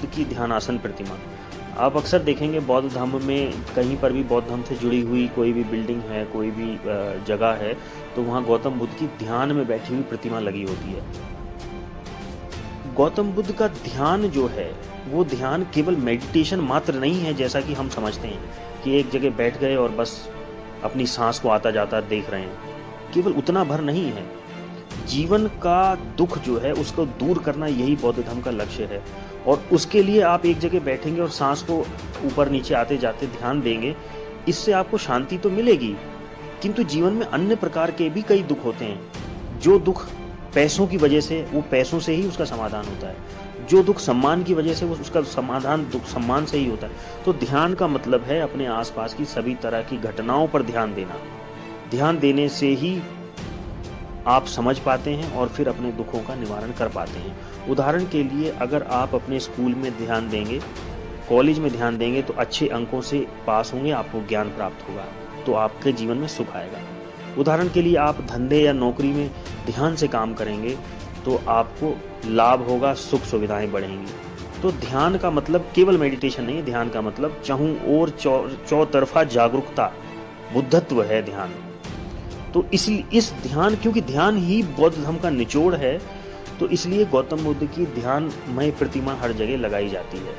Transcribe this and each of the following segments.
की ध्यानासन प्रतिमा। आप अक्सर देखेंगे बौद्ध धर्म में कहीं पर भी बौद्ध धर्म से जुड़ी हुई कोई भी बिल्डिंग है, कोई भी जगह है, तो वहाँ गौतम बुद्ध की ध्यान में बैठी हुई प्रतिमा लगी होती है। गौतम बुद्ध का ध्यान जो है वो ध्यान केवल मेडिटेशन मात्र नहीं है, जैसा कि हम समझते हैं कि एक जगह बैठ गए और बस अपनी सांस को आता जाता देख रहे हैं। केवल उतना भर नहीं है। जीवन का दुख जो है उसको दूर करना, यही बौद्ध धर्म का लक्ष्य है। और उसके लिए आप एक जगह बैठेंगे और सांस को ऊपर नीचे आते जाते ध्यान देंगे, इससे आपको शांति तो मिलेगी, किंतु जीवन में अन्य प्रकार के भी कई दुख होते हैं। जो दुख पैसों की वजह से, वो पैसों से ही उसका समाधान होता है। जो दुख सम्मान की वजह से, वो उसका समाधान दुख सम्मान से ही होता है। तो ध्यान का मतलब है अपने आसपास की सभी तरह की घटनाओं पर ध्यान देना। ध्यान देने से ही आप समझ पाते हैं और फिर अपने दुखों का निवारण कर पाते हैं। उदाहरण के लिए, अगर आप अपने स्कूल में ध्यान देंगे, कॉलेज में ध्यान देंगे, तो अच्छे अंकों से पास होंगे, आपको ज्ञान प्राप्त होगा, तो आपके जीवन में सुख आएगा। उदाहरण के लिए, आप धंधे या नौकरी में ध्यान से काम करेंगे तो आपको लाभ होगा, सुख सुविधाएं बढ़ेंगी। तो ध्यान का मतलब केवल मेडिटेशन नहीं है। ध्यान का मतलब चहुं ओर चौतरफा जागरूकता, बुद्धत्व है ध्यान। तो इसलिए इस ध्यान, क्योंकि ध्यान ही बौद्ध धर्म का निचोड़ है, तो इसलिए गौतम बुद्ध की ध्यानमय प्रतिमा हर जगह लगाई जाती है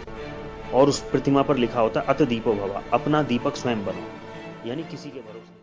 और उस प्रतिमा पर लिखा होता है अत दीपो भवा, अपना दीपक स्वयं बनो, यानी किसी के भरोसे।